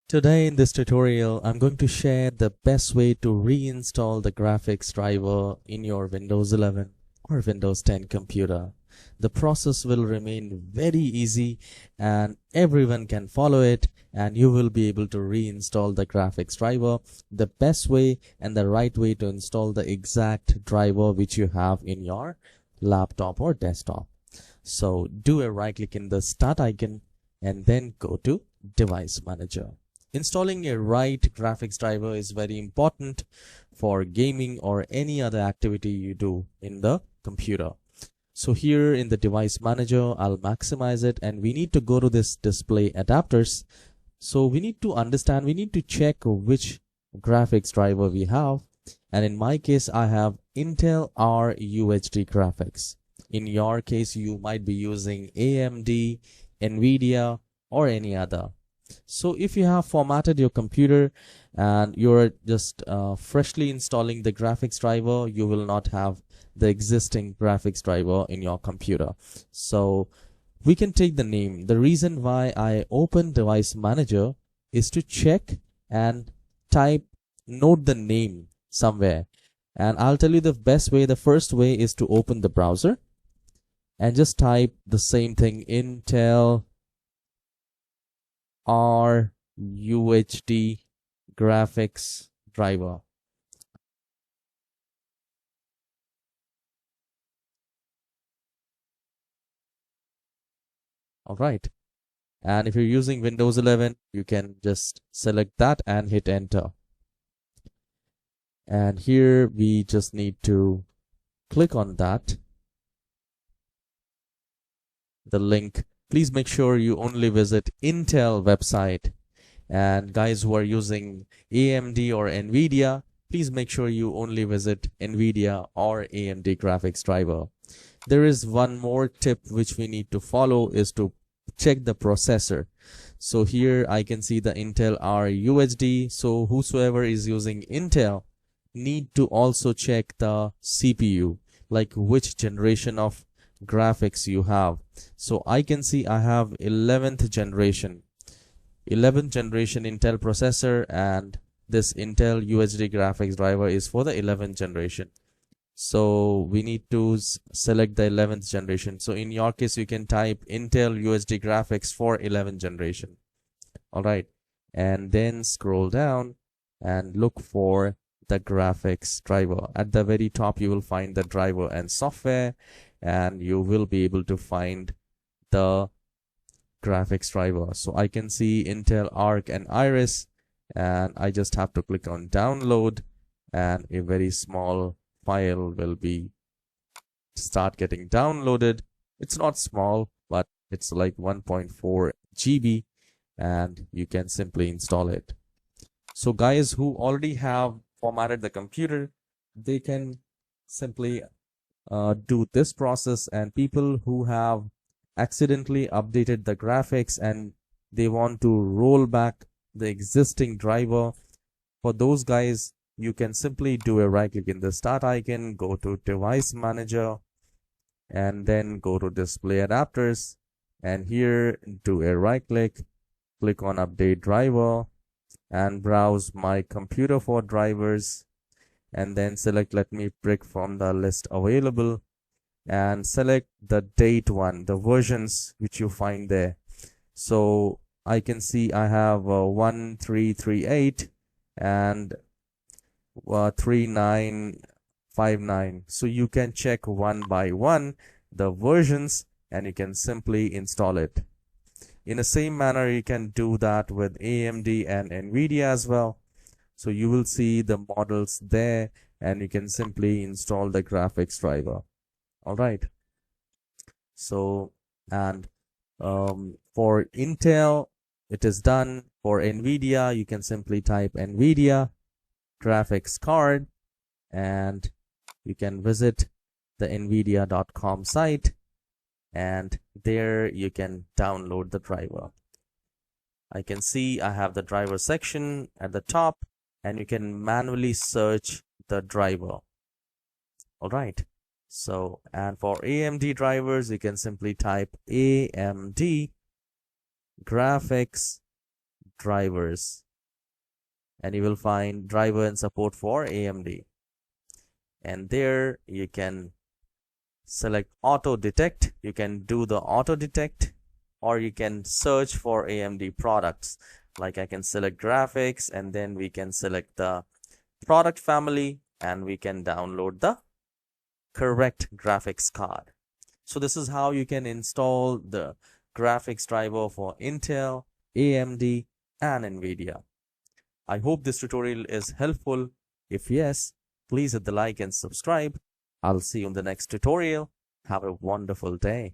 Today in this tutorial, I'm going to share the best way to reinstall the graphics driver in your Windows 11 or Windows 10 computer. The process will remain very easy and everyone can follow it, and you will be able to reinstall the graphics driver the best way and the right way to install the exact driver which you have in your laptop or desktop. So do a right click in the start icon and then go to Device Manager. Installing a right graphics driver is very important for gaming or any other activity you do in the computer. So here in the Device Manager, I'll maximize it, and we need to go to this display adapters. So we need to understand, we need to check which graphics driver we have. And in my case, I have Intel R UHD graphics. In your case, you might be using AMD, Nvidia, or any other. So if you have formatted your computer and you're just freshly installing the graphics driver, you will not have the existing graphics driver in your computer. So we can take the name. The reason why I open Device Manager is to check and note the name somewhere. And I'll tell you the best way. The first way is to open the browser and just type the same thing, Intel R UHD graphics driver. All right. And if you're using Windows 11, you can just select that and hit enter. And here we just need to click on that, the link. Please make sure you only visit Intel website. And guys who are using AMD or Nvidia, please make sure you only visit Nvidia or AMD graphics driver. There is one more tip which we need to follow, is to check the processor. So here I can see the Intel R UHD. So whosoever is using Intel need to also check the CPU, like which generation of graphics you have. So I can see I have 11th generation Intel processor, and this Intel UHD graphics driver is for the 11th generation. So we need to select the 11th generation. So in your case, you can type Intel UHD graphics for 11th generation. All right, and then scroll down and look for the graphics driver. At the very top, you will find the driver and software, and you will be able to find the graphics driver. So I can see Intel Arc and Iris, and I just have to click on download, and a very small file will start getting downloaded. It's not small, but it's like 1.4 GB, and you can simply install it. So guys who already have formatted the computer, they can simply do this process. And people who have accidentally updated the graphics and they want to roll back the existing driver, for those guys, you can simply do a right click in the start icon, go to Device Manager, and then go to Display Adapters, and here do a right click on Update Driver, and browse My Computer for drivers, and then select Let me pick from the list available, and select the date one, the versions which you find there. So I can see I have 1338 and 3959. So you can check one by one the versions, and you can simply install it. In the same manner, you can do that with AMD and Nvidia as well. So you will see the models there, and you can simply install the graphics driver. All right. So, and for Intel, it is done. For Nvidia, you can simply type Nvidia graphics card, and you can visit the nvidia.com site, and there you can download the driver. I can see I have the driver section at the top, and you can manually search the driver. All right. So, and for AMD drivers, you can simply type AMD graphics drivers, and you will find driver and support for AMD, and there you can select auto detect. You can do the auto detect, or you can search for AMD products. Like I can select graphics, and then we can select the product family, and we can download the correct graphics card. So this is how you can install the graphics driver for Intel, AMD, and Nvidia. I hope this tutorial is helpful. If yes, please hit the like and subscribe. I'll see you in the next tutorial. Have a wonderful day.